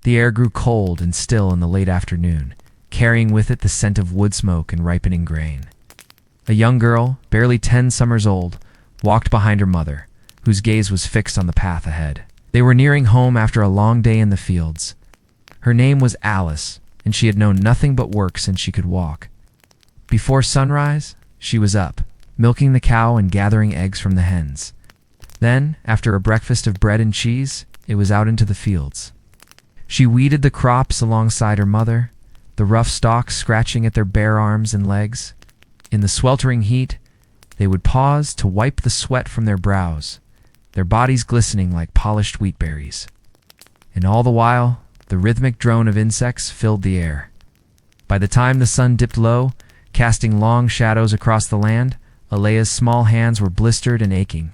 The air grew cold and still in the late afternoon, carrying with it the scent of wood smoke and ripening grain. A young girl, barely 10 summers old, walked behind her mother, whose gaze was fixed on the path ahead. They were nearing home after a long day in the fields. Her name was Alice, and she had known nothing but work since she could walk. Before sunrise, she was up, milking the cow and gathering eggs from the hens. Then, after a breakfast of bread and cheese, it was out into the fields. She weeded the crops alongside her mother, the rough stalks scratching at their bare arms and legs. In the sweltering heat, they would pause to wipe the sweat from their brows, their bodies glistening like polished wheat berries. And all the while, the rhythmic drone of insects filled the air. By the time the sun dipped low, casting long shadows across the land, Alea's small hands were blistered and aching.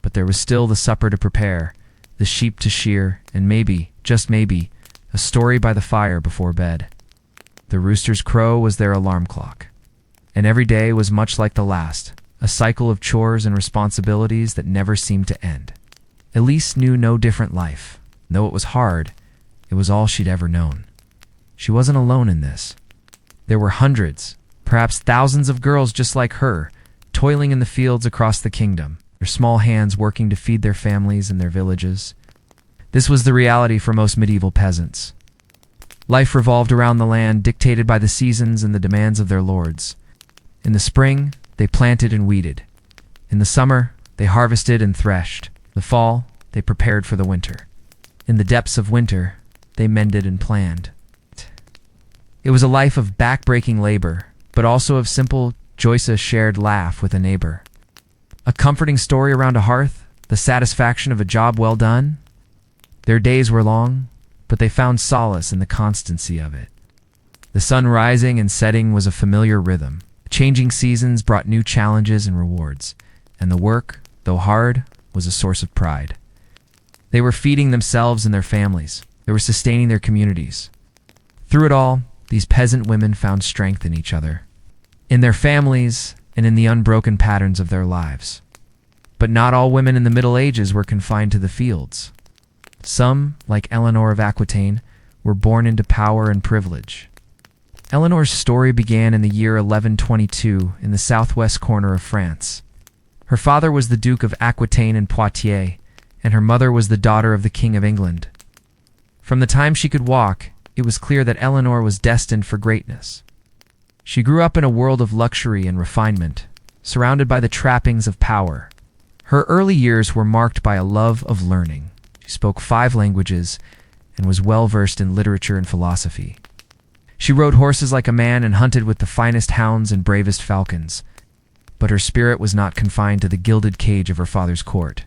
But there was still the supper to prepare, the sheep to shear, and maybe, just maybe, a story by the fire before bed. The rooster's crow was their alarm clock. And every day was much like the last, a cycle of chores and responsibilities that never seemed to end. Elise knew no different life. Though it was hard, it was all she'd ever known. She wasn't alone in this. There were hundreds, perhaps thousands of girls just like her, toiling in the fields across the kingdom, their small hands working to feed their families and their villages. This was the reality for most medieval peasants. Life revolved around the land, dictated by the seasons and the demands of their lords. In the spring, they planted and weeded. In the summer, they harvested and threshed. In the fall, they prepared for the winter. In the depths of winter, they mended and planned. It was a life of back-breaking labor, but also of simple, joyous shared laugh with a neighbor. A comforting story around a hearth, the satisfaction of a job well done. Their days were long, but they found solace in the constancy of it. The sun rising and setting was a familiar rhythm. Changing seasons brought new challenges and rewards, and the work, though hard, was a source of pride. They were feeding themselves and their families. They were sustaining their communities. Through it all, these peasant women found strength in each other, in their families, and in the unbroken patterns of their lives. But not all women in the Middle Ages were confined to the fields. Some, like Eleanor of Aquitaine, were born into power and privilege. Eleanor's story began in the year 1122 in the southwest corner of France. Her father was the Duke of Aquitaine and Poitiers, and her mother was the daughter of the King of England. From the time she could walk, it was clear that Eleanor was destined for greatness. She grew up in a world of luxury and refinement, surrounded by the trappings of power. Her early years were marked by a love of learning. She spoke 5 languages and was well versed in literature and philosophy. She rode horses like a man and hunted with the finest hounds and bravest falcons. But her spirit was not confined to the gilded cage of her father's court.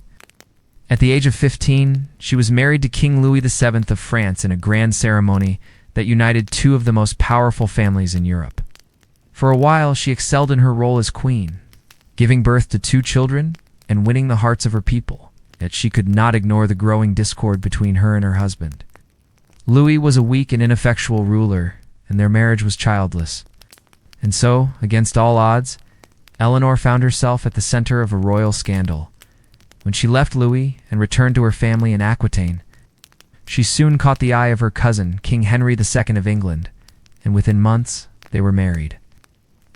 At the age of 15, she was married to King Louis VII of France in a grand ceremony that united 2 of the most powerful families in Europe. For a while, she excelled in her role as queen, giving birth to 2 children and winning the hearts of her people. Yet she could not ignore the growing discord between her and her husband. Louis was a weak and ineffectual ruler, and their marriage was childless. And so, against all odds, Eleanor found herself at the center of a royal scandal. When she left Louis and returned to her family in Aquitaine, she soon caught the eye of her cousin, King Henry II of England, and within months, they were married.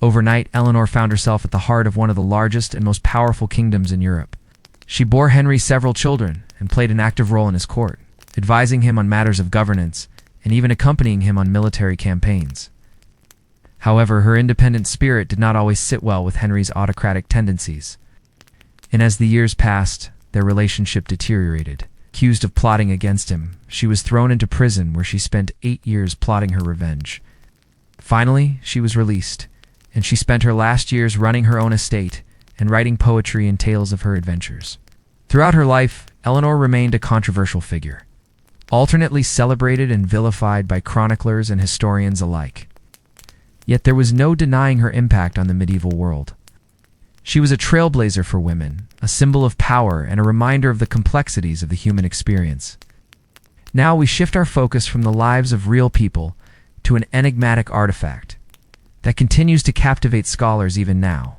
Overnight, Eleanor found herself at the heart of one of the largest and most powerful kingdoms in Europe. She bore Henry several children and played an active role in his court, advising him on matters of governance and even accompanying him on military campaigns. However, her independent spirit did not always sit well with Henry's autocratic tendencies. And as the years passed, their relationship deteriorated. Accused of plotting against him, she was thrown into prison where she spent 8 years plotting her revenge. Finally, she was released, and she spent her last years running her own estate and writing poetry and tales of her adventures. Throughout her life, Eleanor remained a controversial figure, alternately celebrated and vilified by chroniclers and historians alike. Yet there was no denying her impact on the medieval world. She was a trailblazer for women, a symbol of power, and a reminder of the complexities of the human experience. Now we shift our focus from the lives of real people to an enigmatic artifact that continues to captivate scholars even now.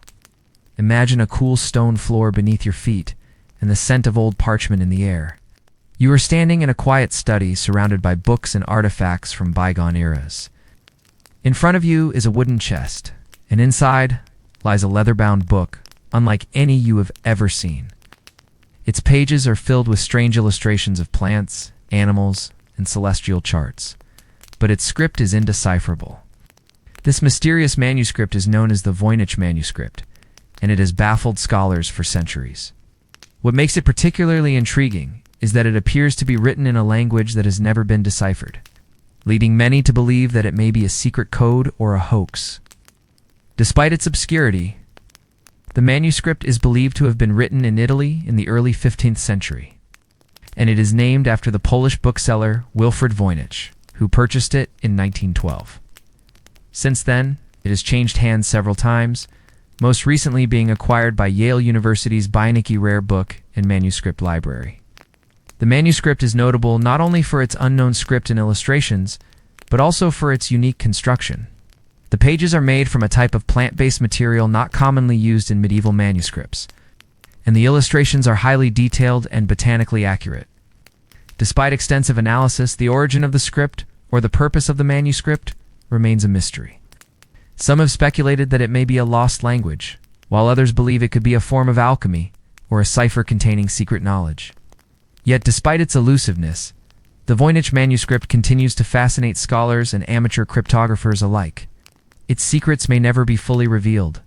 Imagine a cool stone floor beneath your feet and the scent of old parchment in the air. You are standing in a quiet study surrounded by books and artifacts from bygone eras. In front of you is a wooden chest, and inside lies a leather-bound book unlike any you have ever seen. Its pages are filled with strange illustrations of plants, animals, and celestial charts, but its script is indecipherable. This mysterious manuscript is known as the Voynich manuscript, and it has baffled scholars for centuries. What makes it particularly intriguing is that it appears to be written in a language that has never been deciphered, leading many to believe that it may be a secret code or a hoax. Despite its obscurity, the manuscript is believed to have been written in Italy in the early 15th century, and it is named after the Polish bookseller Wilfrid Voynich, who purchased it in 1912. Since then, it has changed hands several times, most recently being acquired by Yale University's Beinecke Rare Book and Manuscript Library. The manuscript is notable not only for its unknown script and illustrations, but also for its unique construction. The pages are made from a type of plant-based material not commonly used in medieval manuscripts, and the illustrations are highly detailed and botanically accurate. Despite extensive analysis, the origin of the script, or the purpose of the manuscript, remains a mystery. Some have speculated that it may be a lost language, while others believe it could be a form of alchemy or a cipher containing secret knowledge. Yet despite its elusiveness, the Voynich manuscript continues to fascinate scholars and amateur cryptographers alike. Its secrets may never be fully revealed,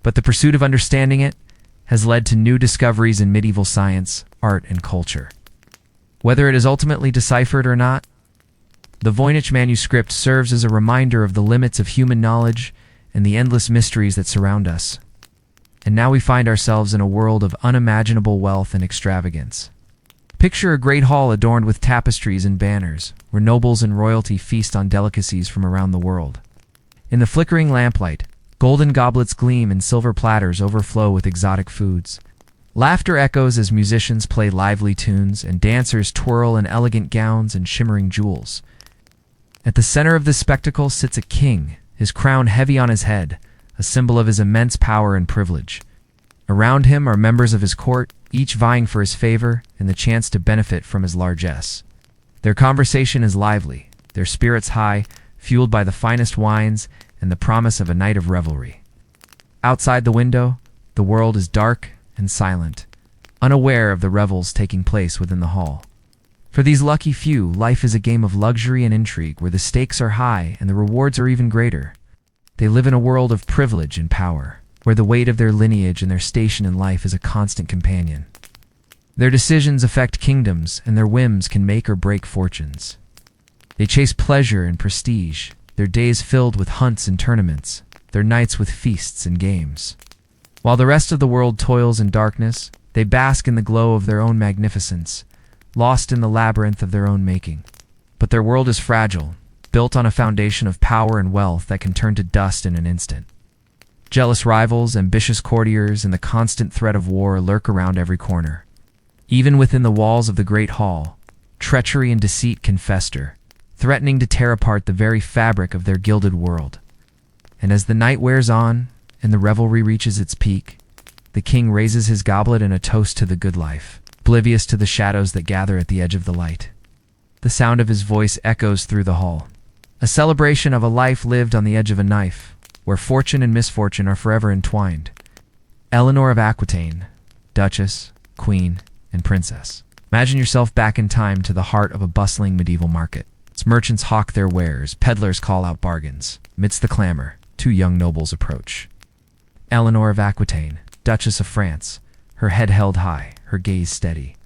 but the pursuit of understanding it has led to new discoveries in medieval science, art, and culture. Whether it is ultimately deciphered or not, the Voynich manuscript serves as a reminder of the limits of human knowledge and the endless mysteries that surround us. And now we find ourselves in a world of unimaginable wealth and extravagance. Picture a great hall adorned with tapestries and banners, where nobles and royalty feast on delicacies from around the world. In the flickering lamplight, golden goblets gleam and silver platters overflow with exotic foods. Laughter echoes as musicians play lively tunes and dancers twirl in elegant gowns and shimmering jewels. At the center of this spectacle sits a king, his crown heavy on his head, a symbol of his immense power and privilege. Around him are members of his court, each vying for his favor and the chance to benefit from his largesse. Their conversation is lively, their spirits high, fueled by the finest wines and the promise of a night of revelry. Outside the window, the world is dark and silent, unaware of the revels taking place within the hall. For these lucky few, life is a game of luxury and intrigue where the stakes are high and the rewards are even greater. They live in a world of privilege and power, where the weight of their lineage and their station in life is a constant companion. Their decisions affect kingdoms, and their whims can make or break fortunes. They chase pleasure and prestige, their days filled with hunts and tournaments, their nights with feasts and games. While the rest of the world toils in darkness, they bask in the glow of their own magnificence, lost in the labyrinth of their own making. But their world is fragile, built on a foundation of power and wealth that can turn to dust in an instant. Jealous rivals, ambitious courtiers, and the constant threat of war lurk around every corner. Even within the walls of the Great Hall, treachery and deceit can fester, threatening to tear apart the very fabric of their gilded world. And as the night wears on, and the revelry reaches its peak, the king raises his goblet in a toast to the good life, oblivious to the shadows that gather at the edge of the light. The sound of his voice echoes through the hall, a celebration of a life lived on the edge of a knife, where fortune and misfortune are forever entwined. Eleanor of Aquitaine, Duchess, Queen, and Princess. Imagine yourself back in time to the heart of a bustling medieval market. Its merchants hawk their wares, peddlers call out bargains. Amidst the clamor, two young nobles approach. Eleanor of Aquitaine, Duchess of France, her head held high, her gaze steady.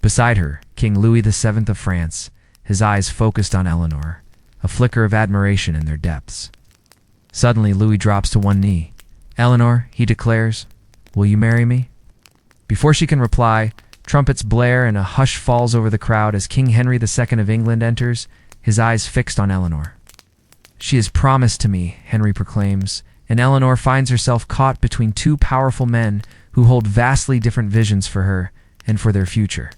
Beside her, King Louis VII of France, his eyes focused on Eleanor, a flicker of admiration in their depths. Suddenly, Louis drops to one knee. "Eleanor," he declares, "will you marry me?" Before she can reply, trumpets blare and a hush falls over the crowd as King Henry II of England enters, his eyes fixed on Eleanor. "She is promised to me," Henry proclaims, and Eleanor finds herself caught between two powerful men who hold vastly different visions for her and for their future.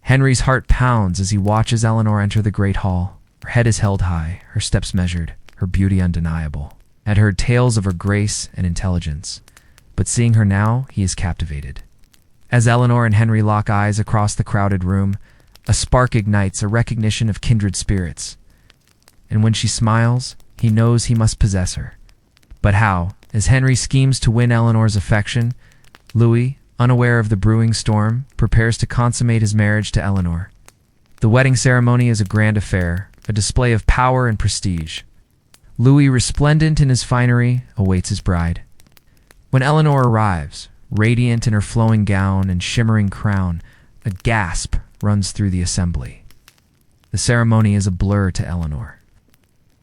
Henry's heart pounds as he watches Eleanor enter the great hall. Her head is held high, her steps measured, her beauty undeniable. Had heard tales of her grace and intelligence, but seeing her now, he is captivated. As Eleanor and Henry lock eyes across the crowded room, a spark ignites, a recognition of kindred spirits. And when she smiles, he knows he must possess her. But how? As Henry schemes to win Eleanor's affection, Louis, unaware of the brewing storm, prepares to consummate his marriage to Eleanor. The wedding ceremony is a grand affair, a display of power and prestige. Louis, resplendent in his finery, awaits his bride. When Eleanor arrives, radiant in her flowing gown and shimmering crown, a gasp runs through the assembly. The ceremony is a blur to Eleanor.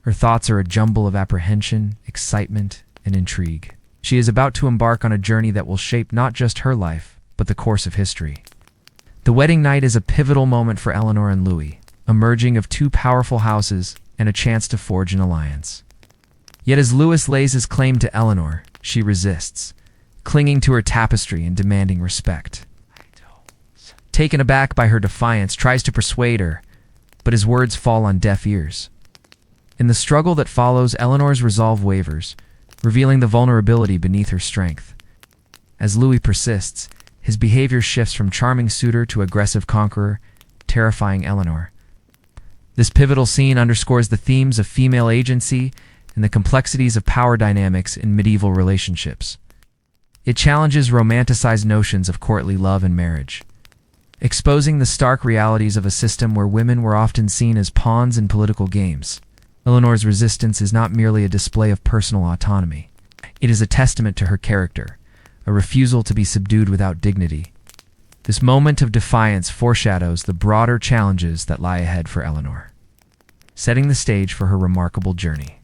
Her thoughts are a jumble of apprehension, excitement, and intrigue. She is about to embark on a journey that will shape not just her life, but the course of history. The wedding night is a pivotal moment for Eleanor and Louis, a merging of two powerful houses and a chance to forge an alliance. Yet as Louis lays his claim to Eleanor, she resists, clinging to her tapestry and demanding respect. Taken aback by her defiance, tries to persuade her, but his words fall on deaf ears. In the struggle that follows, Eleanor's resolve wavers, revealing the vulnerability beneath her strength. As Louis persists, his behavior shifts from charming suitor to aggressive conqueror, terrifying Eleanor. This pivotal scene underscores the themes of female agency and the complexities of power dynamics in medieval relationships. It challenges romanticized notions of courtly love and marriage, exposing the stark realities of a system where women were often seen as pawns in political games. Eleanor's resistance is not merely a display of personal autonomy. It is a testament to her character, a refusal to be subdued without dignity. This moment of defiance foreshadows the broader challenges that lie ahead for Eleanor, setting the stage for her remarkable journey.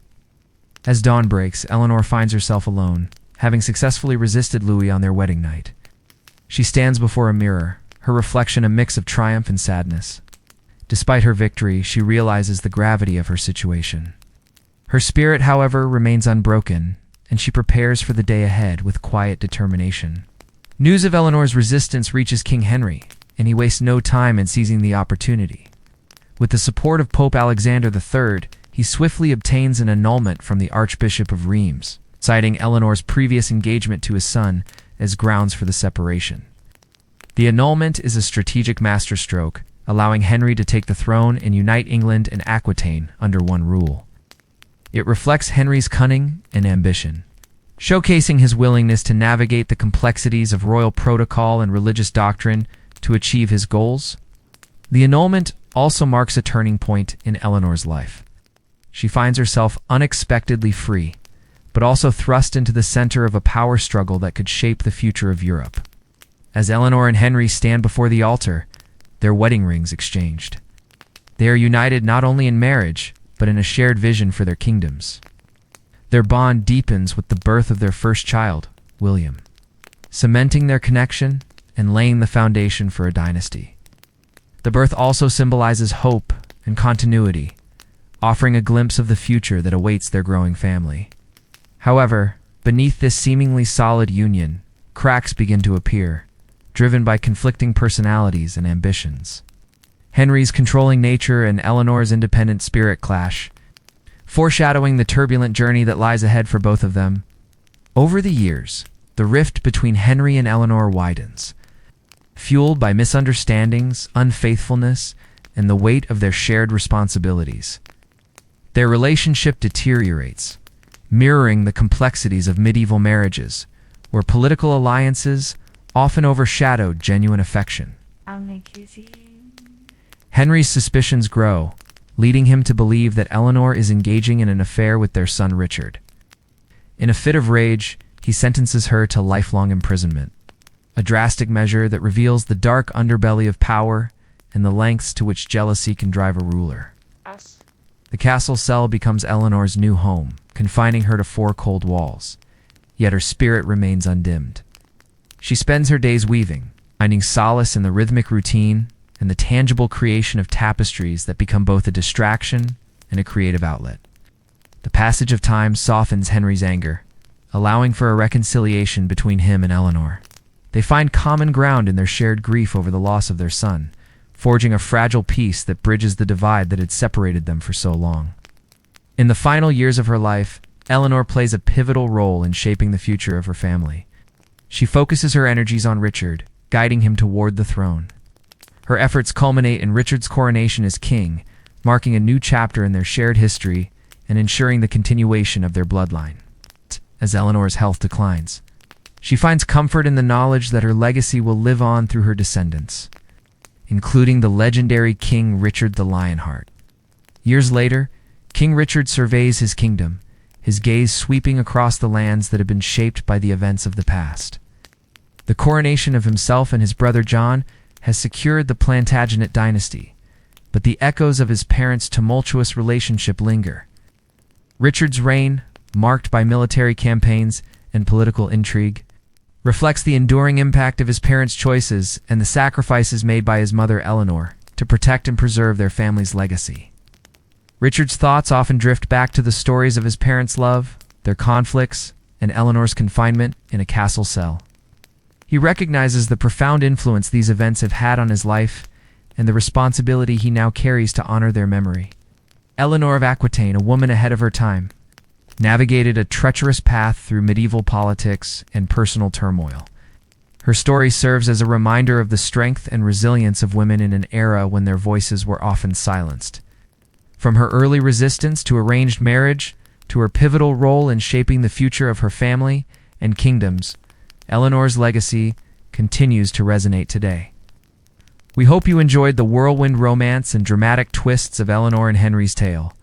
As dawn breaks, Eleanor finds herself alone, having successfully resisted Louis on their wedding night. She stands before a mirror, her reflection a mix of triumph and sadness. Despite her victory, she realizes the gravity of her situation. Her spirit, however, remains unbroken, and she prepares for the day ahead with quiet determination. News of Eleanor's resistance reaches King Henry, and he wastes no time in seizing the opportunity. With the support of Pope Alexander III, he swiftly obtains an annulment from the Archbishop of Reims, citing Eleanor's previous engagement to his son as grounds for the separation. The annulment is a strategic masterstroke, allowing Henry to take the throne and unite England and Aquitaine under one rule. It reflects Henry's cunning and ambition, showcasing his willingness to navigate the complexities of royal protocol and religious doctrine to achieve his goals. The annulment also marks a turning point in Eleanor's life. She finds herself unexpectedly free, but also thrust into the center of a power struggle that could shape the future of Europe. As Eleanor and Henry stand before the altar, their wedding rings exchanged. They are united not only in marriage, but in a shared vision for their kingdoms. Their bond deepens with the birth of their first child, William, cementing their connection and laying the foundation for a dynasty. The birth also symbolizes hope and continuity, offering a glimpse of the future that awaits their growing family. However, beneath this seemingly solid union, cracks begin to appear, driven by conflicting personalities and ambitions. Henry's controlling nature and Eleanor's independent spirit clash, foreshadowing the turbulent journey that lies ahead for both of them. Over the years, the rift between Henry and Eleanor widens, fueled by misunderstandings, unfaithfulness, and the weight of their shared responsibilities. Their relationship deteriorates, mirroring the complexities of medieval marriages, where political alliances often overshadowed genuine affection. Henry's suspicions grow, leading him to believe that Eleanor is engaging in an affair with their son Richard. In a fit of rage, he sentences her to lifelong imprisonment, a drastic measure that reveals the dark underbelly of power and the lengths to which jealousy can drive a ruler. The castle cell becomes Eleanor's new home, confining her to 4 cold walls, yet her spirit remains undimmed. She spends her days weaving, finding solace in the rhythmic routine and the tangible creation of tapestries that become both a distraction and a creative outlet. The passage of time softens Henry's anger, allowing for a reconciliation between him and Eleanor. They find common ground in their shared grief over the loss of their son, forging a fragile peace that bridges the divide that had separated them for so long. In the final years of her life, Eleanor plays a pivotal role in shaping the future of her family. She focuses her energies on Richard, guiding him toward the throne. Her efforts culminate in Richard's coronation as king, marking a new chapter in their shared history and ensuring the continuation of their bloodline. As Eleanor's health declines, she finds comfort in the knowledge that her legacy will live on through her descendants, including the legendary King Richard the Lionheart. Years later, King Richard surveys his kingdom, his gaze sweeping across the lands that have been shaped by the events of the past. The coronation of himself and his brother John has secured the Plantagenet dynasty, but the echoes of his parents' tumultuous relationship linger. Richard's reign, marked by military campaigns and political intrigue, reflects the enduring impact of his parents' choices and the sacrifices made by his mother Eleanor to protect and preserve their family's legacy. Richard's thoughts often drift back to the stories of his parents' love, their conflicts, and Eleanor's confinement in a castle cell. He recognizes the profound influence these events have had on his life and the responsibility he now carries to honor their memory. Eleanor of Aquitaine, a woman ahead of her time, navigated a treacherous path through medieval politics and personal turmoil. Her story serves as a reminder of the strength and resilience of women in an era when their voices were often silenced. From her early resistance to arranged marriage to her pivotal role in shaping the future of her family and kingdoms, Eleanor's legacy continues to resonate today. We hope you enjoyed the whirlwind romance and dramatic twists of Eleanor and Henry's tale.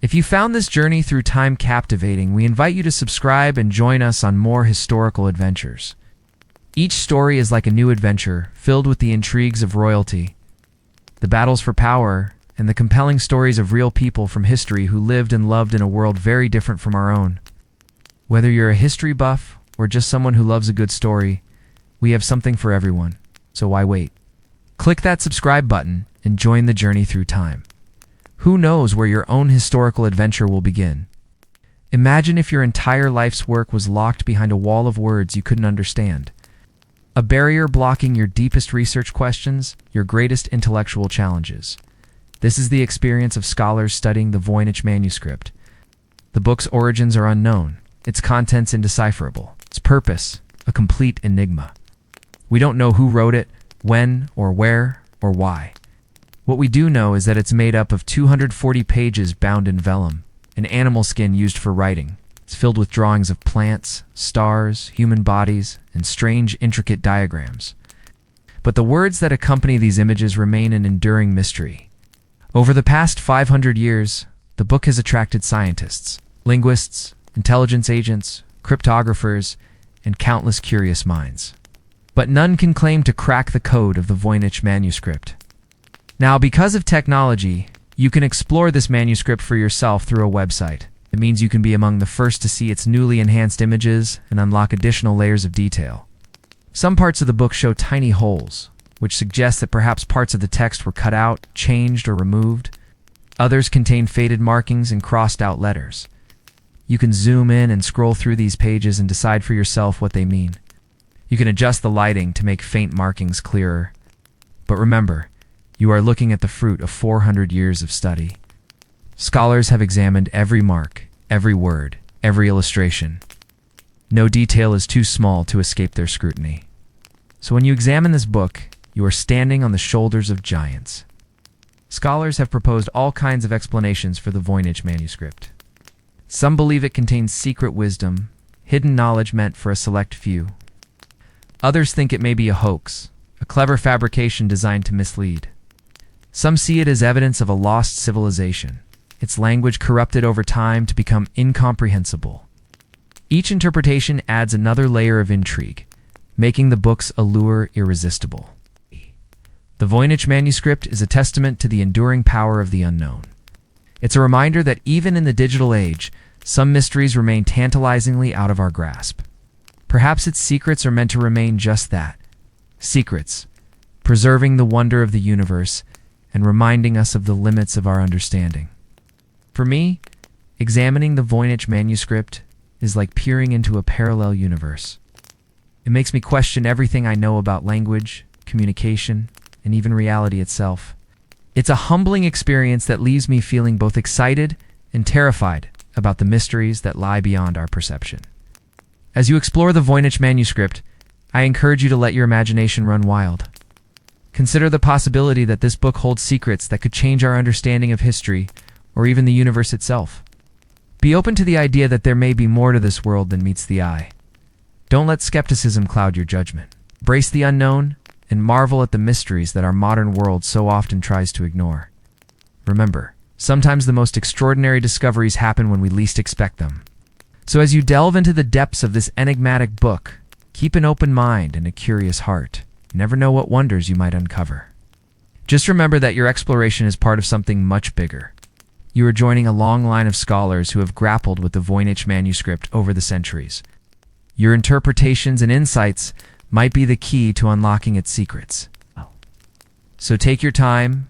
If you found this journey through time captivating, we invite you to subscribe and join us on more historical adventures. Each story is like a new adventure, filled with the intrigues of royalty, the battles for power, and the compelling stories of real people from history who lived and loved in a world very different from our own. Whether you're a history buff or just someone who loves a good story, we have something for everyone, so why wait? Click that subscribe button and join the journey through time. Who knows where your own historical adventure will begin? Imagine if your entire life's work was locked behind a wall of words you couldn't understand. A barrier blocking your deepest research questions, your greatest intellectual challenges. This is the experience of scholars studying the Voynich manuscript. The book's origins are unknown, its contents indecipherable, its purpose a complete enigma. We don't know who wrote it, when, or where, or why. What we do know is that it's made up of 240 pages bound in vellum, an animal skin used for writing. It's filled with drawings of plants, stars, human bodies, and strange, intricate diagrams. But the words that accompany these images remain an enduring mystery. Over the past 500 years, the book has attracted scientists, linguists, intelligence agents, cryptographers, and countless curious minds. But none can claim to crack the code of the Voynich manuscript. Now, because of technology, you can explore this manuscript for yourself through a website. It means you can be among the first to see its newly enhanced images and unlock additional layers of detail. Some parts of the book show tiny holes, which suggests that perhaps parts of the text were cut out, changed, or removed. Others contain faded markings and crossed-out letters. You can zoom in and scroll through these pages and decide for yourself what they mean. You can adjust the lighting to make faint markings clearer. But remember, you are looking at the fruit of 400 years of study. Scholars have examined every mark, every word, every illustration. No detail is too small to escape their scrutiny. So when you examine this book, you are standing on the shoulders of giants. Scholars have proposed all kinds of explanations for the Voynich manuscript. Some believe it contains secret wisdom, hidden knowledge meant for a select few. Others think it may be a hoax, a clever fabrication designed to mislead. Some see it as evidence of a lost civilization, its language corrupted over time to become incomprehensible. Each interpretation adds another layer of intrigue, making the book's allure irresistible. The Voynich manuscript is a testament to the enduring power of the unknown. It's a reminder that even in the digital age, some mysteries remain tantalizingly out of our grasp. Perhaps its secrets are meant to remain just that, secrets, preserving the wonder of the universe and reminding us of the limits of our understanding. For me, examining the Voynich manuscript is like peering into a parallel universe. It makes me question everything I know about language, communication, and even reality itself. It's a humbling experience that leaves me feeling both excited and terrified about the mysteries that lie beyond our perception. As you explore the Voynich manuscript, I encourage you to let your imagination run wild. Consider the possibility that this book holds secrets that could change our understanding of history or even the universe itself. Be open to the idea that there may be more to this world than meets the eye. Don't let skepticism cloud your judgment. Embrace the unknown and marvel at the mysteries that our modern world so often tries to ignore. Remember, sometimes the most extraordinary discoveries happen when we least expect them. So as you delve into the depths of this enigmatic book, keep an open mind and a curious heart. You never know what wonders you might uncover. Just remember that your exploration is part of something much bigger. You are joining a long line of scholars who have grappled with the Voynich manuscript over the centuries. Your interpretations and insights might be the key to unlocking its secrets. So take your time,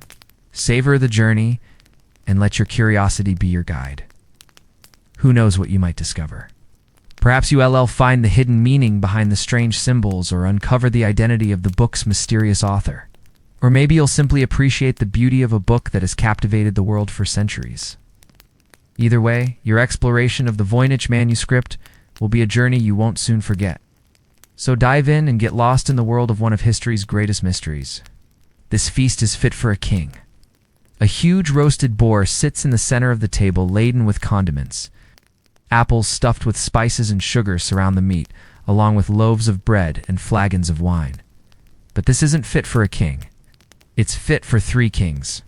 savor the journey, and let your curiosity be your guide. Who knows what you might discover? Perhaps you'll find the hidden meaning behind the strange symbols or uncover the identity of the book's mysterious author. Or maybe you'll simply appreciate the beauty of a book that has captivated the world for centuries. Either way, your exploration of the Voynich manuscript will be a journey you won't soon forget. So dive in and get lost in the world of one of history's greatest mysteries. This feast is fit for a king. A huge roasted boar sits in the center of the table laden with condiments. Apples stuffed with spices and sugar surround the meat, along with loaves of bread and flagons of wine. But this isn't fit for a king. It's fit for 3 kings.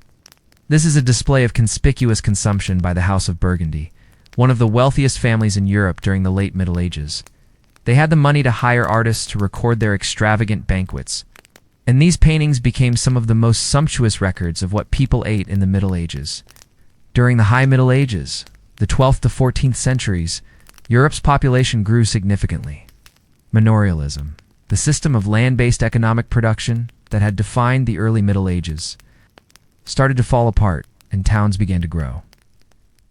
This is a display of conspicuous consumption by the House of Burgundy, one of the wealthiest families in Europe during the late Middle Ages. They had the money to hire artists to record their extravagant banquets, and these paintings became some of the most sumptuous records of what people ate in the Middle Ages. During the High Middle Ages, the 12th to 14th centuries, Europe's population grew significantly. Manorialism, the system of land-based economic production that had defined the early Middle Ages, started to fall apart, and towns began to grow.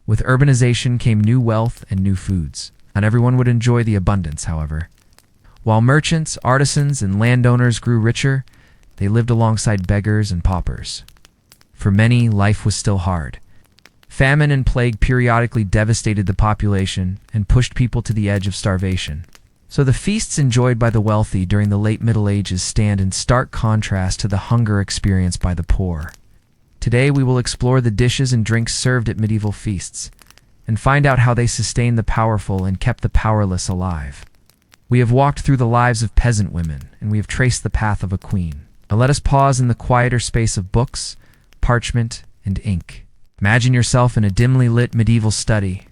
With urbanization came new wealth and new foods. Not everyone would enjoy the abundance, however. While merchants, artisans, and landowners grew richer, they lived alongside beggars and paupers. For many, life was still hard. Famine and plague periodically devastated the population and pushed people to the edge of starvation. So the feasts enjoyed by the wealthy during the late Middle Ages stand in stark contrast to the hunger experienced by the poor. Today we will explore the dishes and drinks served at medieval feasts, and find out how they sustained the powerful and kept the powerless alive. We have walked through the lives of peasant women, and we have traced the path of a queen. Now let us pause in the quieter space of books, parchment, and ink. Imagine yourself in a dimly lit medieval study.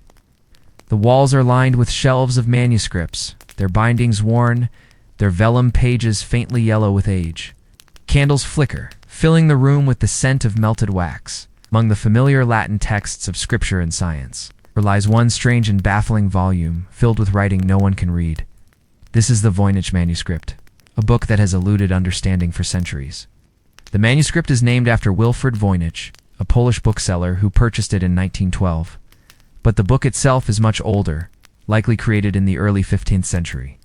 The walls are lined with shelves of manuscripts, their bindings worn, their vellum pages faintly yellow with age. Candles flicker, filling the room with the scent of melted wax. Among the familiar Latin texts of scripture and science, there lies one strange and baffling volume filled with writing no one can read. This is the Voynich manuscript, a book that has eluded understanding for centuries. The manuscript is named after Wilfrid Voynich, a Polish bookseller who purchased it in 1912. But the book itself is much older, likely created in the early 15th century.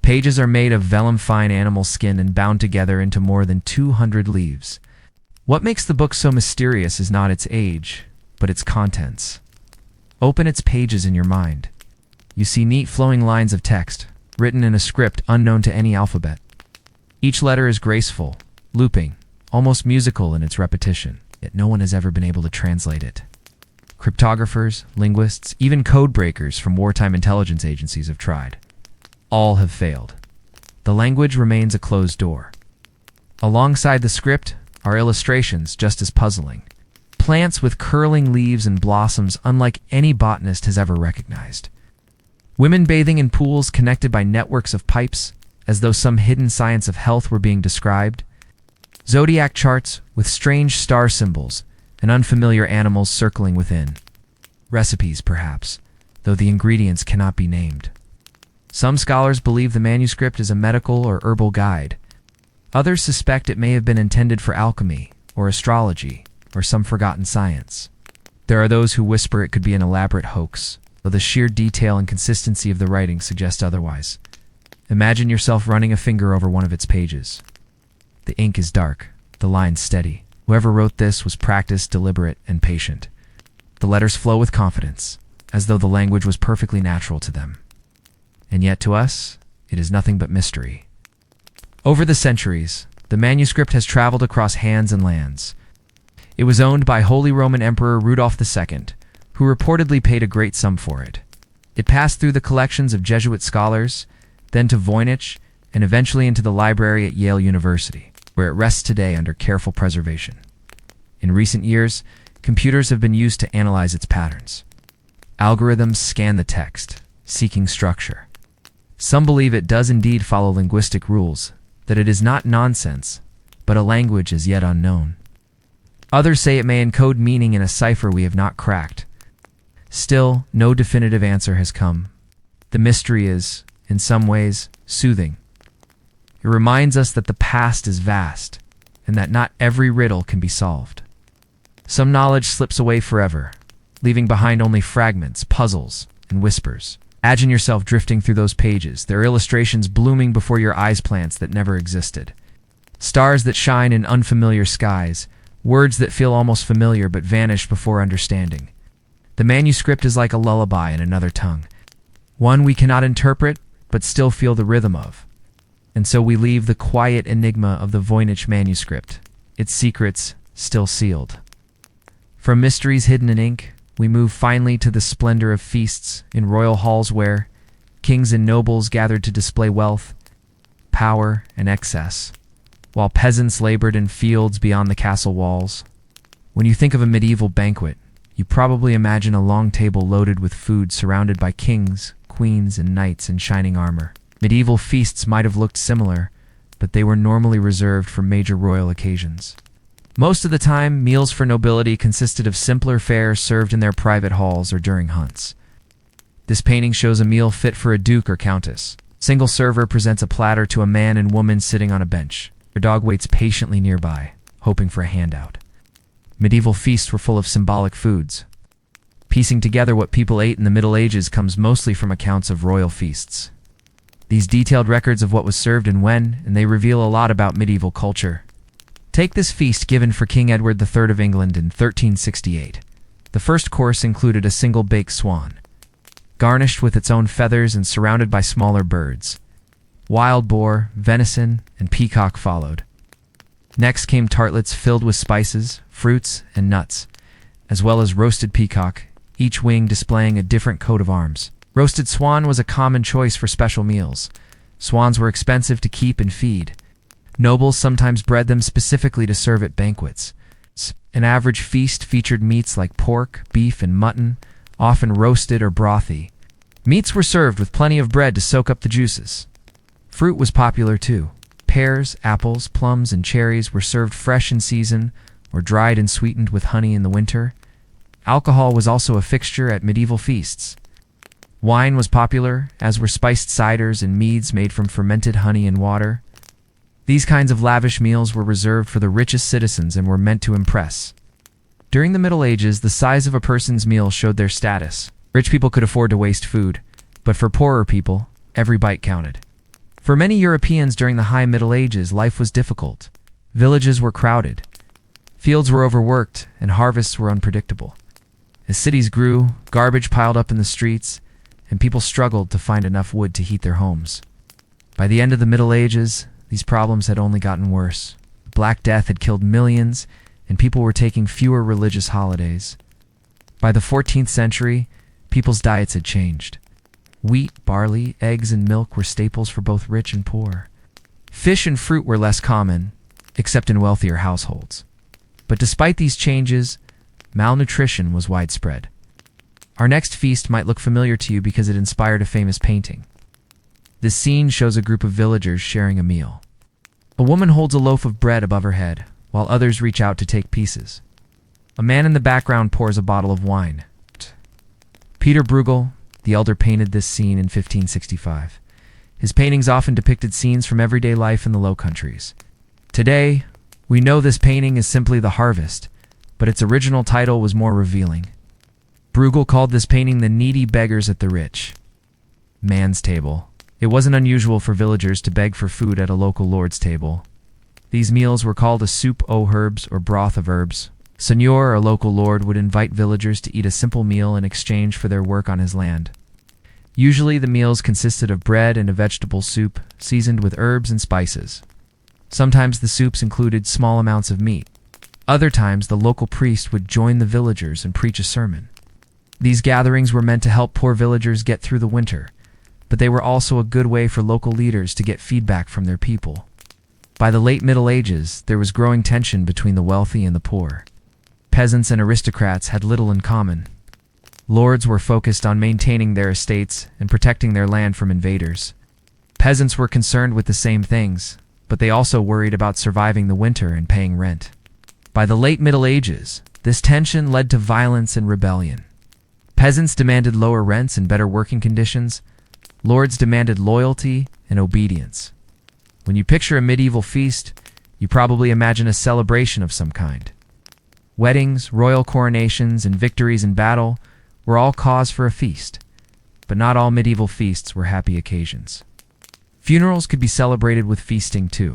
Pages are made of vellum-fine animal skin and bound together into more than 200 leaves. What makes the book so mysterious is not its age, but its contents. Open its pages in your mind. You see neat flowing lines of text, written in a script unknown to any alphabet. Each letter is graceful, looping, almost musical in its repetition, yet no one has ever been able to translate it. Cryptographers, linguists, even code breakers from wartime intelligence agencies have tried. All have failed. The language remains a closed door. Alongside the script are illustrations just as puzzling. Plants with curling leaves and blossoms unlike any botanist has ever recognized. Women bathing in pools connected by networks of pipes, as though some hidden science of health were being described. Zodiac charts with strange star symbols and unfamiliar animals circling within. Recipes, perhaps, though the ingredients cannot be named. Some scholars believe the manuscript is a medical or herbal guide. Others suspect it may have been intended for alchemy, or astrology, or some forgotten science. There are those who whisper it could be an elaborate hoax, though the sheer detail and consistency of the writing suggest otherwise. Imagine yourself running a finger over one of its pages. The ink is dark, the lines steady. Whoever wrote this was practiced, deliberate, and patient. The letters flow with confidence, as though the language was perfectly natural to them. And yet to us, it is nothing but mystery. Over the centuries, the manuscript has traveled across hands and lands. It was owned by Holy Roman Emperor Rudolph II, who reportedly paid a great sum for it. It passed through the collections of Jesuit scholars, then to Voynich, and eventually into the library at Yale University, where it rests today under careful preservation. In recent years, computers have been used to analyze its patterns. Algorithms scan the text, seeking structure. Some believe it does indeed follow linguistic rules, that it is not nonsense, but a language as yet unknown. Others say it may encode meaning in a cipher we have not cracked. Still, no definitive answer has come. The mystery is, in some ways, soothing. It reminds us that the past is vast, and that not every riddle can be solved. Some knowledge slips away forever, leaving behind only fragments, puzzles, and whispers. Imagine yourself drifting through those pages, their illustrations blooming before your eyes, plants that never existed. Stars that shine in unfamiliar skies, words that feel almost familiar but vanish before understanding. The manuscript is like a lullaby in another tongue, one we cannot interpret but still feel the rhythm of. And so we leave the quiet enigma of the Voynich manuscript, its secrets still sealed. From mysteries hidden in ink, we move finally to the splendor of feasts in royal halls where kings and nobles gathered to display wealth, power, and excess, while peasants labored in fields beyond the castle walls. When you think of a medieval banquet, you probably imagine a long table loaded with food surrounded by kings, queens, and knights in shining armor. Medieval feasts might have looked similar, but they were normally reserved for major royal occasions. Most of the time, meals for nobility consisted of simpler fare served in their private halls or during hunts. This painting shows a meal fit for a duke or countess. Single server presents a platter to a man and woman sitting on a bench. Their dog waits patiently nearby, hoping for a handout. Medieval feasts were full of symbolic foods. Piecing together what people ate in the Middle Ages comes mostly from accounts of royal feasts. These detailed records of what was served and when, and they reveal a lot about medieval culture. Take this feast given for King Edward III of England in 1368. The first course included a single baked swan, garnished with its own feathers and surrounded by smaller birds. Wild boar, venison, and peacock followed. Next came tartlets filled with spices, fruits, and nuts, as well as roasted peacock, each wing displaying a different coat of arms. Roasted swan was a common choice for special meals. Swans were expensive to keep and feed. Nobles sometimes bred them specifically to serve at banquets. An average feast featured meats like pork, beef, and mutton, often roasted or brothy. Meats were served with plenty of bread to soak up the juices. Fruit was popular too. Pears, apples, plums, and cherries were served fresh in season or dried and sweetened with honey in the winter. Alcohol was also a fixture at medieval feasts. Wine was popular, as were spiced ciders and meads made from fermented honey and water. These kinds of lavish meals were reserved for the richest citizens and were meant to impress. During the Middle Ages, the size of a person's meal showed their status. Rich people could afford to waste food, but for poorer people, every bite counted. For many Europeans during the High Middle Ages, life was difficult. Villages were crowded. Fields were overworked, and harvests were unpredictable. As cities grew, garbage piled up in the streets, and people struggled to find enough wood to heat their homes. By the end of the Middle Ages, these problems had only gotten worse. The Black Death had killed millions, and people were taking fewer religious holidays. By the 14th century, people's diets had changed. Wheat, barley, eggs, and milk were staples for both rich and poor. Fish and fruit were less common, except in wealthier households. But despite these changes, malnutrition was widespread. Our next feast might look familiar to you because it inspired a famous painting. This scene shows a group of villagers sharing a meal. A woman holds a loaf of bread above her head, while others reach out to take pieces. A man in the background pours a bottle of wine. Peter Bruegel, the elder, painted this scene in 1565. His paintings often depicted scenes from everyday life in the Low Countries. Today, we know this painting is simply The Harvest, but its original title was more revealing. Bruegel called this painting The Needy Beggars at the Rich Man's Table. It wasn't unusual for villagers to beg for food at a local lord's table. These meals were called a soup aux herbes or broth of herbs. Seigneur, a local lord, would invite villagers to eat a simple meal in exchange for their work on his land. Usually the meals consisted of bread and a vegetable soup, seasoned with herbs and spices. Sometimes the soups included small amounts of meat. Other times the local priest would join the villagers and preach a sermon. These gatherings were meant to help poor villagers get through the winter, but they were also a good way for local leaders to get feedback from their people. By the late Middle Ages, there was growing tension between the wealthy and the poor. Peasants and aristocrats had little in common. Lords were focused on maintaining their estates and protecting their land from invaders. Peasants were concerned with the same things, but they also worried about surviving the winter and paying rent. By the late Middle Ages, this tension led to violence and rebellion. Peasants demanded lower rents and better working conditions. Lords demanded loyalty and obedience. When you picture a medieval feast, you probably imagine a celebration of some kind. Weddings, royal coronations, and victories in battle were all cause for a feast, but not all medieval feasts were happy occasions. Funerals could be celebrated with feasting too.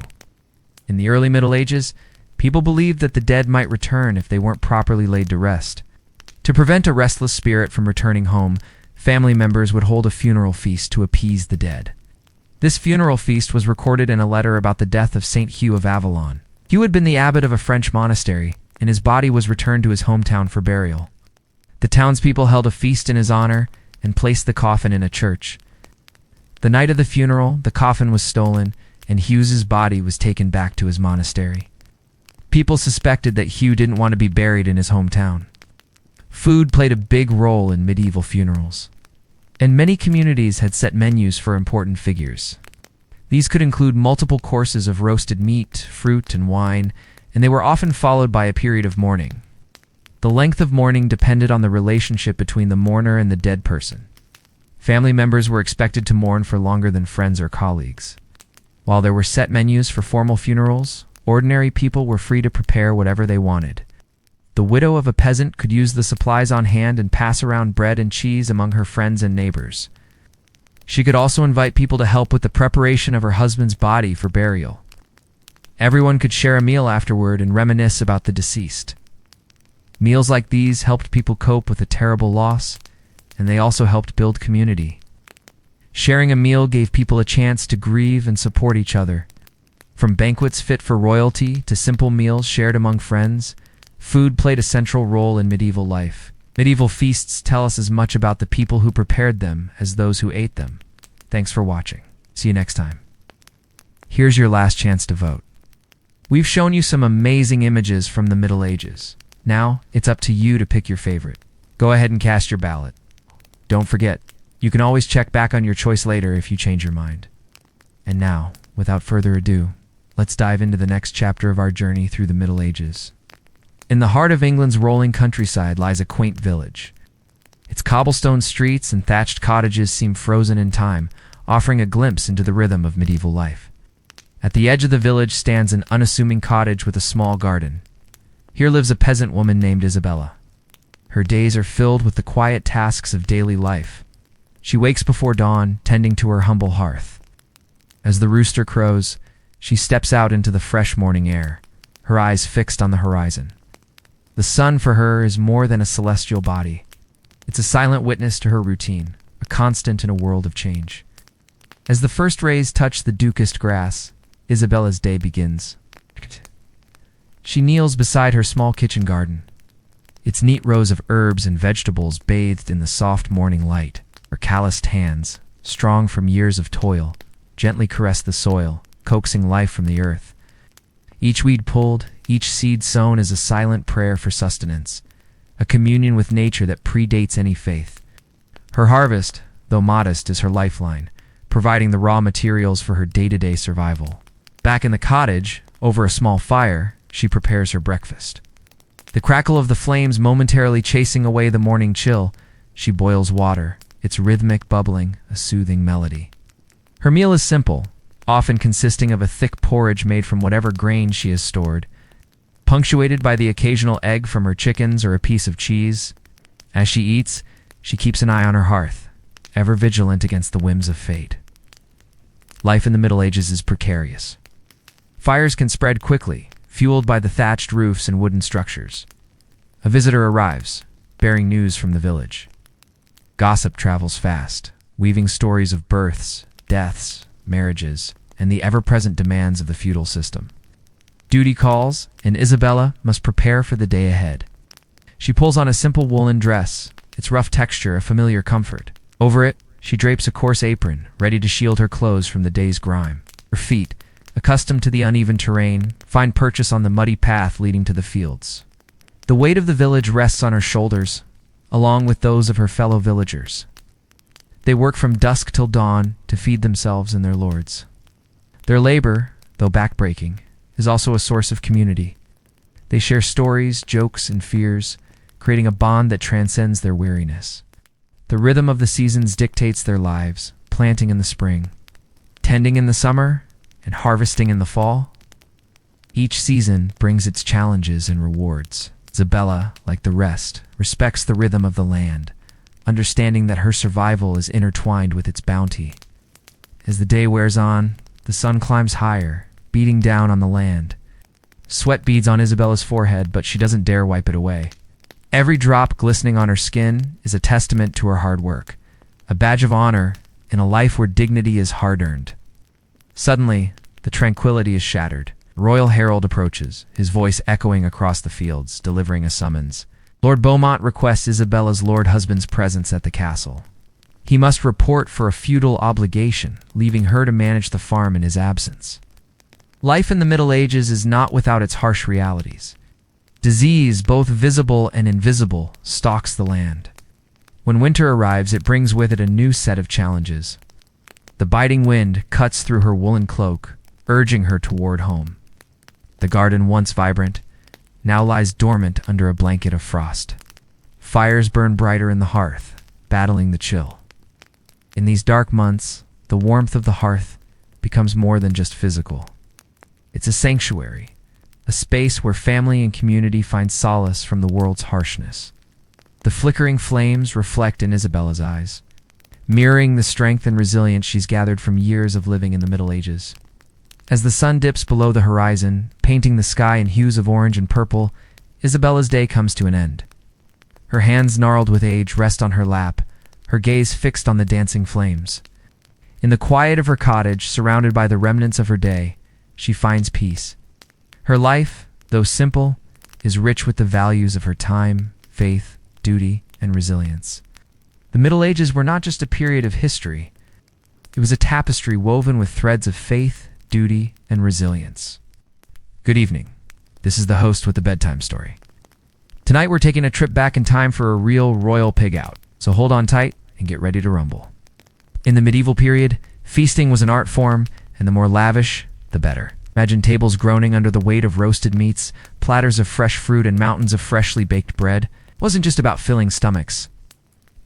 In the early Middle Ages, people believed that the dead might return if they weren't properly laid to rest. To prevent a restless spirit from returning home, family members would hold a funeral feast to appease the dead. This funeral feast was recorded in a letter about the death of Saint Hugh of Avalon. Hugh had been the abbot of a French monastery, and his body was returned to his hometown for burial. The townspeople held a feast in his honor and placed the coffin in a church. The night of the funeral, the coffin was stolen, and Hugh's body was taken back to his monastery. People suspected that Hugh didn't want to be buried in his hometown. Food played a big role in medieval funerals, and many communities had set menus for important figures. These could include multiple courses of roasted meat, fruit, and wine, and they were often followed by a period of mourning. The length of mourning depended on the relationship between the mourner and the dead person. Family members were expected to mourn for longer than friends or colleagues. While there were set menus for formal funerals, ordinary people were free to prepare whatever they wanted. The widow of a peasant could use the supplies on hand and pass around bread and cheese among her friends and neighbors. She could also invite people to help with the preparation of her husband's body for burial. Everyone could share a meal afterward and reminisce about the deceased. Meals like these helped people cope with a terrible loss, and they also helped build community. Sharing a meal gave people a chance to grieve and support each other. From banquets fit for royalty to simple meals shared among friends, food played a central role in medieval life. Medieval feasts tell us as much about the people who prepared them as those who ate them. Thanks for watching. See you next time. Here's your last chance to vote. We've shown you some amazing images from the Middle Ages. Now, it's up to you to pick your favorite. Go ahead and cast your ballot. Don't forget, you can always check back on your choice later if you change your mind. And now, without further ado, let's dive into the next chapter of our journey through the Middle Ages. In the heart of England's rolling countryside lies a quaint village. Its cobblestone streets and thatched cottages seem frozen in time, offering a glimpse into the rhythm of medieval life. At the edge of the village stands an unassuming cottage with a small garden. Here lives a peasant woman named Isabella. Her days are filled with the quiet tasks of daily life. She wakes before dawn, tending to her humble hearth. As the rooster crows, she steps out into the fresh morning air, her eyes fixed on the horizon. The sun for her is more than a celestial body. It's a silent witness to her routine, a constant in a world of change. As the first rays touch the dukest grass, Isabella's day begins. She kneels beside her small kitchen garden. Its neat rows of herbs and vegetables bathed in the soft morning light. Her calloused hands, strong from years of toil, gently caress the soil, coaxing life from the earth. Each weed pulled, each seed sown is a silent prayer for sustenance, a communion with nature that predates any faith. Her harvest, though modest, is her lifeline, providing the raw materials for her day-to-day survival. Back in the cottage, over a small fire, she prepares her breakfast. The crackle of the flames momentarily chasing away the morning chill, she boils water, its rhythmic bubbling, a soothing melody. Her meal is simple, often consisting of a thick porridge made from whatever grain she has stored, punctuated by the occasional egg from her chickens or a piece of cheese. As she eats, she keeps an eye on her hearth, ever vigilant against the whims of fate. Life in the Middle Ages is precarious. Fires can spread quickly, fueled by the thatched roofs and wooden structures. A visitor arrives, bearing news from the village. Gossip travels fast, weaving stories of births, deaths, marriages, and the ever-present demands of the feudal system. Duty calls, and Isabella must prepare for the day ahead. She pulls on a simple woolen dress, its rough texture a familiar comfort. Over it, she drapes a coarse apron, ready to shield her clothes from the day's grime. Her feet, accustomed to the uneven terrain, find purchase on the muddy path leading to the fields. The weight of the village rests on her shoulders, along with those of her fellow villagers. They work from dusk till dawn to feed themselves and their lords. Their labor, though backbreaking, is also a source of community. They share stories, jokes, and fears, creating a bond that transcends their weariness. The rhythm of the seasons dictates their lives, planting in the spring, tending in the summer, and harvesting in the fall. Each season brings its challenges and rewards. Isabella, like the rest, respects the rhythm of the land, understanding that her survival is intertwined with its bounty. As the day wears on, the sun climbs higher, beating down on the land. Sweat beads on Isabella's forehead, but she doesn't dare wipe it away. Every drop glistening on her skin is a testament to her hard work, a badge of honor in a life where dignity is hard-earned. Suddenly, the tranquility is shattered. Royal Herald approaches, his voice echoing across the fields, delivering a summons. Lord Beaumont requests Isabella's lord husband's presence at the castle. He must report for a feudal obligation, leaving her to manage the farm in his absence. Life in the Middle Ages is not without its harsh realities. Disease, both visible and invisible, stalks the land. When winter arrives, it brings with it a new set of challenges. The biting wind cuts through her woolen cloak, urging her toward home. The garden, once vibrant, now lies dormant under a blanket of frost. Fires burn brighter in the hearth, battling the chill. In these dark months, the warmth of the hearth becomes more than just physical. It's a sanctuary, a space where family and community find solace from the world's harshness. The flickering flames reflect in Isabella's eyes, mirroring the strength and resilience she's gathered from years of living in the Middle Ages. As the sun dips below the horizon, painting the sky in hues of orange and purple, Isabella's day comes to an end. Her hands gnarled with age rest on her lap, her gaze fixed on the dancing flames. In the quiet of her cottage, surrounded by the remnants of her day, she finds peace. Her life, though simple, is rich with the values of her time, faith, duty, and resilience. The Middle Ages were not just a period of history. It was a tapestry woven with threads of faith, duty, and resilience. Good evening. This is the host with the bedtime story. Tonight we're taking a trip back in time for a real royal pig out, so hold on tight and get ready to rumble. In the medieval period, feasting was an art form, and the more lavish, the better. Imagine tables groaning under the weight of roasted meats, platters of fresh fruit, and mountains of freshly baked bread. It wasn't just about filling stomachs.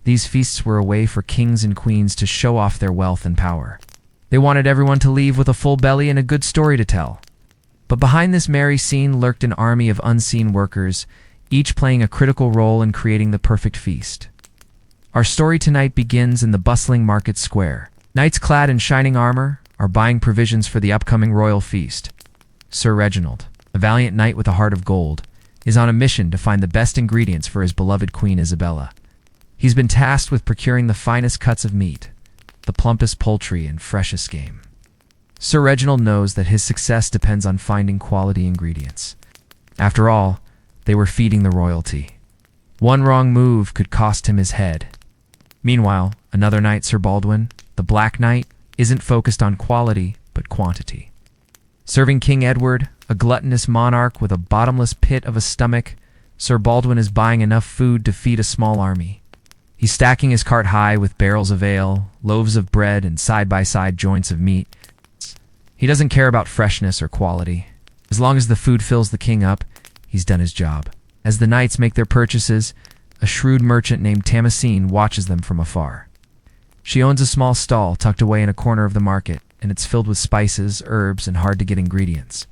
These feasts were a way for kings and queens to show off their wealth and power. They wanted everyone to leave with a full belly and a good story to tell. But behind this merry scene lurked an army of unseen workers, each playing a critical role in creating the perfect feast. Our story tonight begins in the bustling market square. Knights clad in shining armor are buying provisions for the upcoming royal feast. Sir Reginald, a valiant knight with a heart of gold, is on a mission to find the best ingredients for his beloved Queen Isabella. He's been tasked with procuring the finest cuts of meat, the plumpest poultry, and freshest game. Sir Reginald knows that his success depends on finding quality ingredients. After all, they were feeding the royalty. One wrong move could cost him his head. Meanwhile, another knight, Sir Baldwin, the Black Knight, isn't focused on quality, but quantity. Serving King Edward, a gluttonous monarch with a bottomless pit of a stomach, Sir Baldwin is buying enough food to feed a small army. He's stacking his cart high with barrels of ale, loaves of bread, and side-by-side joints of meat. He doesn't care about freshness or quality. As long as the food fills the king up, he's done his job. As the knights make their purchases, a shrewd merchant named Tamacine watches them from afar. She owns a small stall tucked away in a corner of the market, and it's filled with spices, herbs, and hard-to-get ingredients.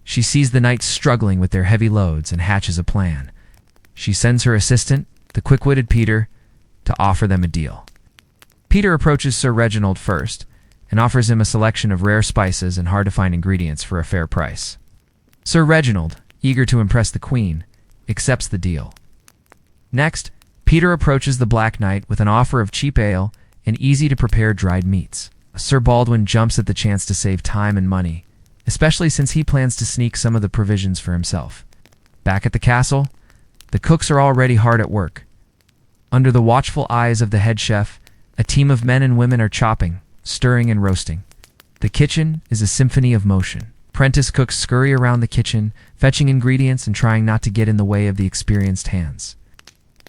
She sees the knights struggling with their heavy loads and hatches a plan. She sends her assistant, the quick-witted Peter, to offer them a deal. Peter approaches Sir Reginald first and offers him a selection of rare spices and hard-to-find ingredients for a fair price. Sir Reginald, eager to impress the Queen, accepts the deal. Next, Peter approaches the Black Knight with an offer of cheap ale and easy-to-prepare dried meats. Sir Baldwin jumps at the chance to save time and money, especially since he plans to sneak some of the provisions for himself. Back at the castle, the cooks are already hard at work. Under the watchful eyes of the head chef, a team of men and women are chopping, stirring, and roasting. The kitchen is a symphony of motion. Apprentice cooks scurry around the kitchen, fetching ingredients and trying not to get in the way of the experienced hands.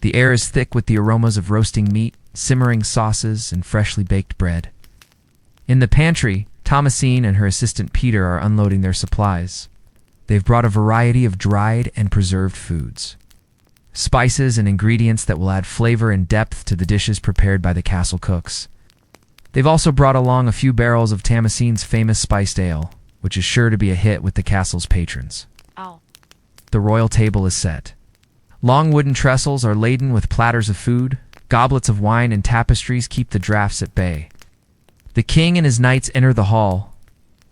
The air is thick with the aromas of roasting meat, simmering sauces, and freshly baked bread. In the pantry, Thomasine and her assistant Peter are unloading their supplies. They've brought a variety of dried and preserved foods, spices and ingredients that will add flavor and depth to the dishes prepared by the castle cooks. They've also brought along a few barrels of Tamasine's famous spiced ale, which is sure to be a hit with the castle's patrons. Ow. The royal table is set. Long wooden trestles are laden with platters of food, goblets of wine and tapestries keep the draughts at bay. The king and his knights enter the hall,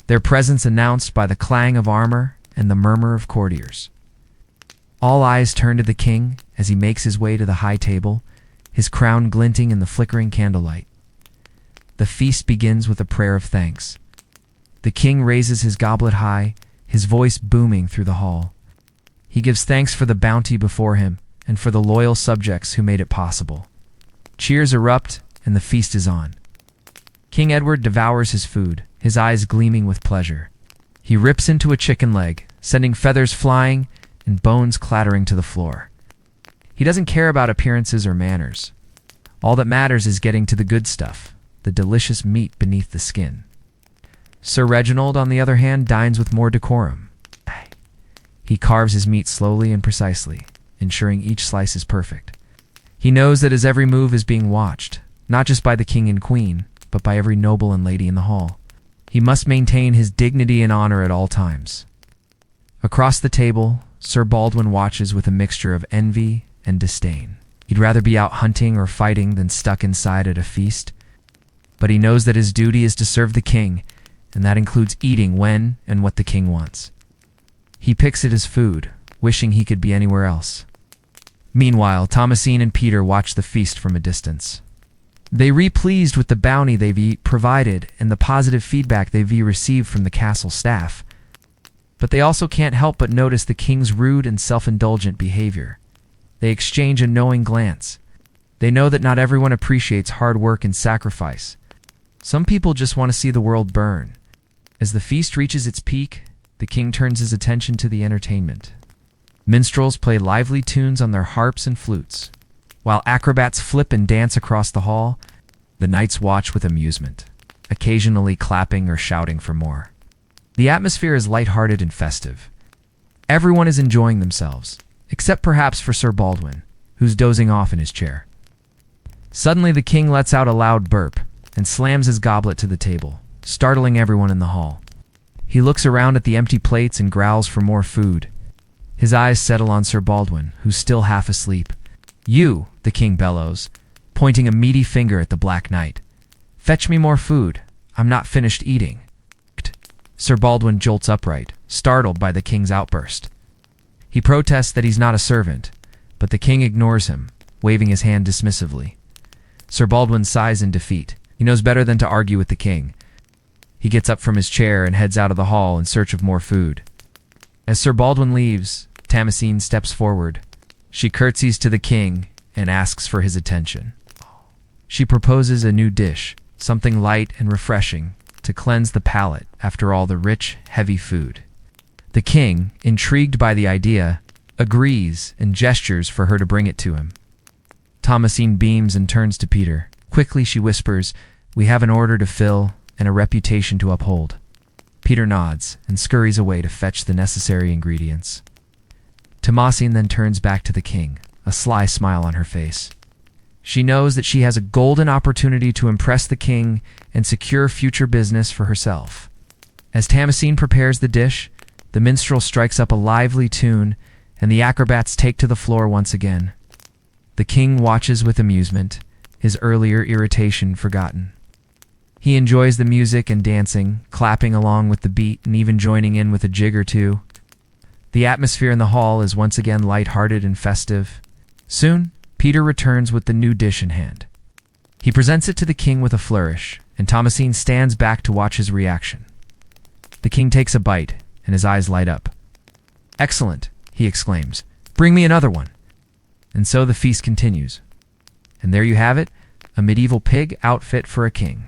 their presence announced by the clang of armor and the murmur of courtiers. All eyes turn to the king as he makes his way to the high table, his crown glinting in the flickering candlelight. The feast begins with a prayer of thanks. The king raises his goblet high, his voice booming through the hall. He gives thanks for the bounty before him and for the loyal subjects who made it possible. Cheers erupt, and the feast is on. King Edward devours his food, his eyes gleaming with pleasure. He rips into a chicken leg, sending feathers flying and bones clattering to the floor. He doesn't care about appearances or manners. All that matters is getting to the good stuff, the delicious meat beneath the skin. Sir Reginald, on the other hand, dines with more decorum. He carves his meat slowly and precisely, ensuring each slice is perfect. He knows that his every move is being watched, not just by the king and queen, but by every noble and lady in the hall. He must maintain his dignity and honor at all times. Across the table, Sir Baldwin watches with a mixture of envy and disdain. He'd rather be out hunting or fighting than stuck inside at a feast. But he knows that his duty is to serve the king, and that includes eating when and what the king wants. He picks at his food, wishing he could be anywhere else. Meanwhile, Thomasine and Peter watch the feast from a distance. They re pleased with the bounty they've provided and the positive feedback they've received from the castle staff. But they also can't help but notice the king's rude and self-indulgent behavior. They exchange a knowing glance. They know that not everyone appreciates hard work and sacrifice. Some people just want to see the world burn. As the feast reaches its peak, the king turns his attention to the entertainment. Minstrels play lively tunes on their harps and flutes. While acrobats flip and dance across the hall, the knights watch with amusement, occasionally clapping or shouting for more. The atmosphere is lighthearted and festive. Everyone is enjoying themselves, except perhaps for Sir Baldwin, who's dozing off in his chair. Suddenly the king lets out a loud burp and slams his goblet to the table, startling everyone in the hall. He looks around at the empty plates and growls for more food. His eyes settle on Sir Baldwin, who's still half asleep. "You," the king bellows, pointing a meaty finger at the Black Knight. "Fetch me more food. I'm not finished eating." Sir Baldwin jolts upright, startled by the king's outburst. He protests that he's not a servant, but the king ignores him, waving his hand dismissively. Sir Baldwin sighs in defeat. He knows better than to argue with the king. He gets up from his chair and heads out of the hall in search of more food. As Sir Baldwin leaves, Thomasine steps forward. She curtsies to the king and asks for his attention. She proposes a new dish, something light and refreshing, to cleanse the palate after all the rich, heavy food. The king, intrigued by the idea, agrees and gestures for her to bring it to him. Thomasine beams and turns to Peter. Quickly she whispers, "We have an order to fill and a reputation to uphold." Peter nods and scurries away to fetch the necessary ingredients. Thomasine then turns back to the king, a sly smile on her face. She knows that she has a golden opportunity to impress the king and secure future business for herself. As Thomasine prepares the dish, the minstrel strikes up a lively tune, and the acrobats take to the floor once again. The king watches with amusement, his earlier irritation forgotten. He enjoys the music and dancing, clapping along with the beat and even joining in with a jig or two. The atmosphere in the hall is once again light-hearted and festive. Soon, Peter returns with the new dish in hand. He presents it to the king with a flourish, and Thomasine stands back to watch his reaction. The king takes a bite, and his eyes light up. "Excellent," he exclaims. "Bring me another one." And so the feast continues. And there you have it, a medieval pig outfit for a king.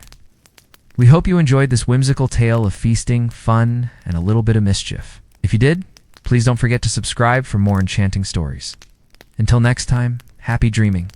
We hope you enjoyed this whimsical tale of feasting, fun, and a little bit of mischief. If you did, please don't forget to subscribe for more enchanting stories. Until next time, happy dreaming.